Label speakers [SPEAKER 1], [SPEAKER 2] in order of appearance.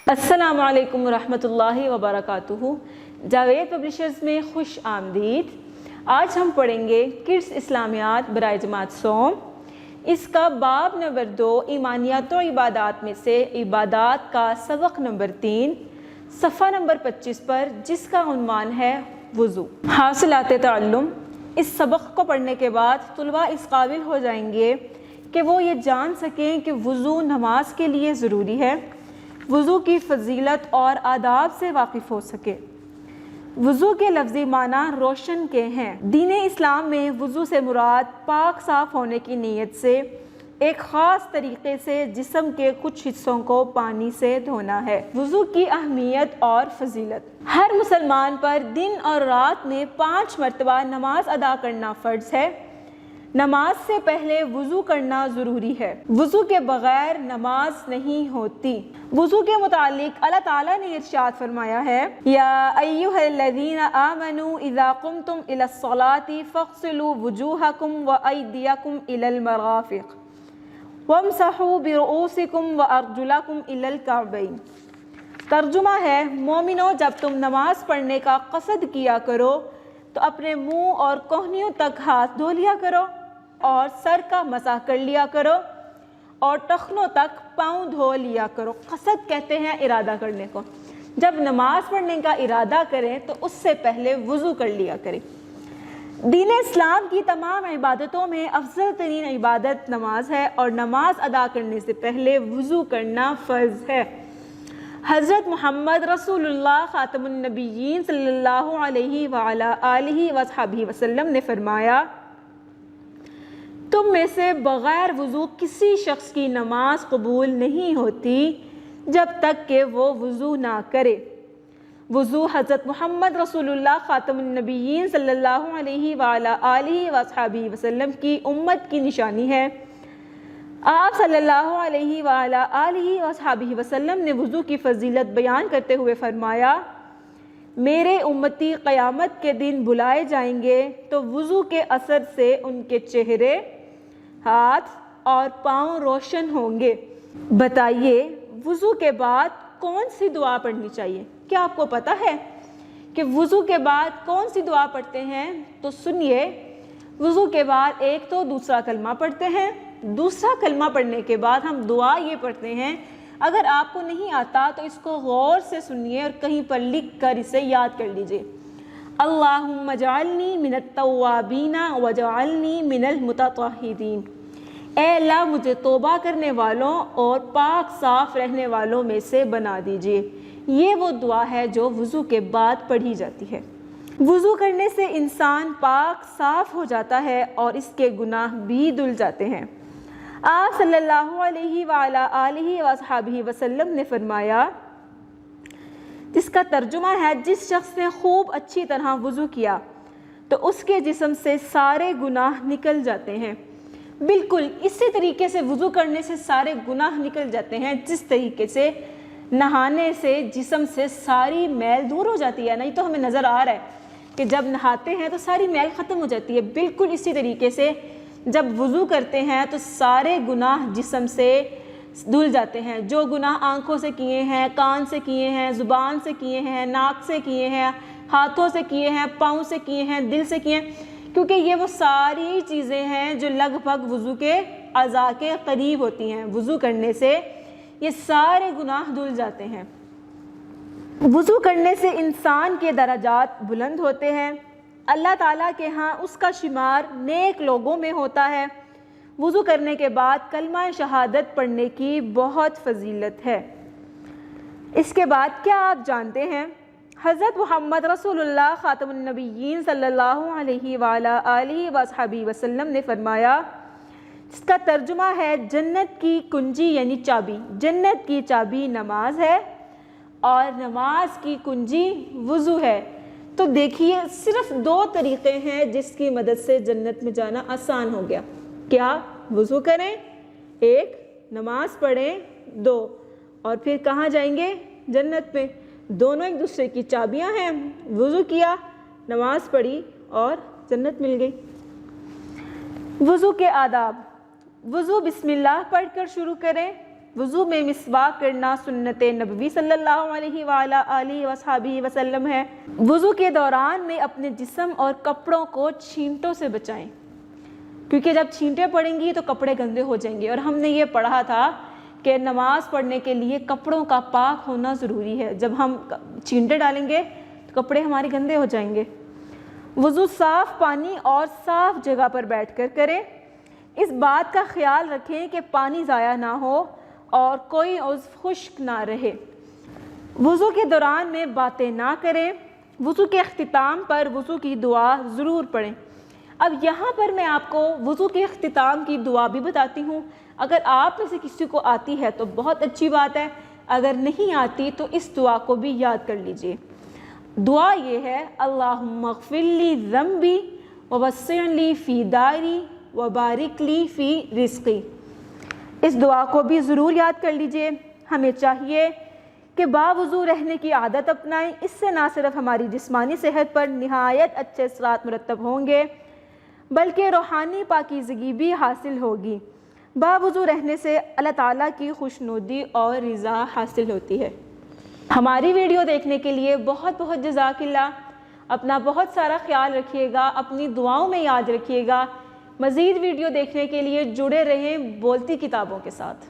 [SPEAKER 1] السلام علیکم ورحمۃ اللہ وبرکاتہ۔ جاوید پبلشرز میں خوش آمدید۔ آج ہم پڑھیں گے کڈس اسلامیات برائے جماعت سوم۔ اس کا باب نمبر 2 ایمانیات و عبادات میں سے عبادات کا سبق نمبر 3 صفحہ نمبر 25 پر، جس کا عنوان ہے وضو۔ حاصلات تعلم۔ اس سبق کو پڑھنے کے بعد طلباء اس قابل ہو جائیں گے کہ وہ یہ جان سکیں کہ وضو نماز کے لیے ضروری ہے، وضو کی فضیلت اور آداب سے واقف ہو سکے۔ وضو کے لفظی معنی روشن کے ہیں۔ دین اسلام میں وضو سے مراد پاک صاف ہونے کی نیت سے ایک خاص طریقے سے جسم کے کچھ حصوں کو پانی سے دھونا ہے۔ وضو کی اہمیت اور فضیلت۔ ہر مسلمان پر دن اور رات میں 5 مرتبہ نماز ادا کرنا فرض ہے۔ نماز سے پہلے وضو کرنا ضروری ہے۔ وضو کے بغیر نماز نہیں ہوتی۔ وضو کے متعلق اللہ تعالیٰ نے ارشاد فرمایا ہے، یا ایھا الذین آمنوا اذا قمتم الی الصلاۃ فاغسلوا وجوہکم وایدیکم الی المرافق وامسحوا برؤوسکم وارجلکم الی الکعبین۔ ترجمہ ہے، مومنو، جب تم نماز پڑھنے کا قصد کیا کرو تو اپنے منہ اور کوہنیوں تک ہاتھ دھو لیا کرو اور سر کا مسح کر لیا کرو اور ٹخنوں تک پاؤں دھو لیا کرو۔ قصد کہتے ہیں ارادہ کرنے کو۔ جب نماز پڑھنے کا ارادہ کریں تو اس سے پہلے وضو کر لیا کریں۔ دین اسلام کی تمام عبادتوں میں افضل ترین عبادت نماز ہے اور نماز ادا کرنے سے پہلے وضو کرنا فرض ہے۔ حضرت محمد رسول اللہ خاتم النبیین صلی اللہ علیہ وعلا آلہ وصحبہ وسلم نے فرمایا، تم میں سے بغیر وضو کسی شخص کی نماز قبول نہیں ہوتی جب تک کہ وہ وضو نہ کرے۔ وضو حضرت محمد رسول اللہ خاتم النبیین صلی اللہ علیہ وعلا آلہ وصحبہ وسلم کی امت کی نشانی ہے۔ آپ صلی اللہ علیہ وعلا آلہ وصحبہ وسلم نے وضو کی فضیلت بیان کرتے ہوئے فرمایا، میرے امتی قیامت کے دن بلائے جائیں گے تو وضو کے اثر سے ان کے چہرے، ہاتھ اور پاؤں روشن ہوں گے۔ بتائیے، وضو کے بعد کون سی دعا پڑھنی چاہیے؟ کیا آپ کو پتہ ہے کہ وضو کے بعد کون سی دعا پڑھتے ہیں؟ تو سنیے، وضو کے بعد ایک تو دوسرا کلمہ پڑھتے ہیں، دوسرا کلمہ پڑھنے کے بعد ہم دعا یہ پڑھتے ہیں۔ اگر آپ کو نہیں آتا تو اس کو غور سے سنیے اور کہیں پر لکھ کر اسے یاد کر لیجئے۔ اللہم اجعلنی من التوابین واجعلنی من المتطہرین۔ اے اللہ، مجھے توبہ کرنے والوں اور پاک صاف رہنے والوں میں سے بنا دیجئے۔ یہ وہ دعا ہے جو وضو کے بعد پڑھی جاتی ہے۔ وضو کرنے سے انسان پاک صاف ہو جاتا ہے اور اس کے گناہ بھی دھل جاتے ہیں۔ آپ صلی اللہ علیہ وعلا آلہ وصحبہ وسلم نے فرمایا، جس کا ترجمہ ہے، جس شخص نے خوب اچھی طرح وضو کیا تو اس کے جسم سے سارے گناہ نکل جاتے ہیں۔ بالکل اسی طریقے سے وضو کرنے سے سارے گناہ نکل جاتے ہیں، جس طریقے سے نہانے سے جسم سے ساری میل دور ہو جاتی ہے نا۔ یہ تو ہمیں نظر آ رہا ہے کہ جب نہاتے ہیں تو ساری میل ختم ہو جاتی ہے۔ بالکل اسی طریقے سے جب وضو کرتے ہیں تو سارے گناہ جسم سے دھل جاتے ہیں۔ جو گناہ آنکھوں سے کیے ہیں، کان سے کیے ہیں، زبان سے کیے ہیں، ناک سے کیے ہیں، ہاتھوں سے کیے ہیں، پاؤں سے کیے ہیں، دل سے کیے ہیں، کیونکہ یہ وہ ساری چیزیں ہیں جو لگ بھگ وضو کے اعضاء کے قریب ہوتی ہیں۔ وضو کرنے سے یہ سارے گناہ دھل جاتے ہیں۔ وضو کرنے سے انسان کے درجات بلند ہوتے ہیں۔ اللہ تعالیٰ کے ہاں اس کا شمار نیک لوگوں میں ہوتا ہے۔ وضو کرنے کے بعد کلمہ شہادت پڑھنے کی بہت فضیلت ہے۔ اس کے بعد کیا آپ جانتے ہیں، حضرت محمد رسول اللہ خاتم النبیین صلی اللہ علیہ وعلا آلہ وصحبہ وسلم نے فرمایا، جس کا ترجمہ ہے، جنت کی کنجی یعنی چابی، جنت کی چابی نماز ہے اور نماز کی کنجی وضو ہے۔ تو دیکھیے، صرف 2 طریقے ہیں جس کی مدد سے جنت میں جانا آسان ہو گیا۔ کیا؟ وضو کریں، 1 نماز پڑھیں، 2 اور پھر کہاں جائیں گے؟ جنت میں۔ دونوں ایک دوسرے کی چابیاں ہیں۔ وضو کیا، نماز پڑھی اور جنت مل گئی۔ وضو کے آداب۔ وضو بسم اللہ پڑھ کر شروع کریں۔ وضو میں مسواک کرنا سنت نبوی صلی اللہ علیہ وآلہ آلہ وصحبہ وسلم ہے۔ وضو کے دوران میں اپنے جسم اور کپڑوں کو چھینٹوں سے بچائیں، کیونکہ جب چھینٹیں پڑیں گی تو کپڑے گندے ہو جائیں گے، اور ہم نے یہ پڑھا تھا کہ نماز پڑھنے کے لیے کپڑوں کا پاک ہونا ضروری ہے۔ جب ہم چھینٹے ڈالیں گے تو کپڑے ہمارے گندے ہو جائیں گے۔ وضو صاف پانی اور صاف جگہ پر بیٹھ کر کریں۔ اس بات کا خیال رکھیں کہ پانی ضائع نہ ہو اور کوئی عضو خشک نہ رہے۔ وضو کے دوران میں باتیں نہ کریں۔ وضو کے اختتام پر وضو کی دعا ضرور پڑھیں۔ اب یہاں پر میں آپ کو وضو کے اختتام کی دعا بھی بتاتی ہوں۔ اگر آپ میں سے کسی کو آتی ہے تو بہت اچھی بات ہے، اگر نہیں آتی تو اس دعا کو بھی یاد کر لیجئے۔ دعا یہ ہے، اللہم اغفر لی ذنبی ووسع لی فی داری وبارک لی فی رزقی۔ اس دعا کو بھی ضرور یاد کر لیجئے۔ ہمیں چاہیے کہ باوضو رہنے کی عادت اپنائیں، اس سے نہ صرف ہماری جسمانی صحت پر نہایت اچھے اثرات مرتب ہوں گے بلکہ روحانی پاکیزگی بھی حاصل ہوگی۔ باوضو رہنے سے اللہ تعالیٰ کی خوشنودی اور رضا حاصل ہوتی ہے۔ ہماری ویڈیو دیکھنے کے لیے بہت بہت جزاک اللہ۔ اپنا بہت سارا خیال رکھیے گا، اپنی دعاؤں میں یاد رکھیے گا۔ مزید ویڈیو دیکھنے کے لیے جڑے رہیں بولتی کتابوں کے ساتھ۔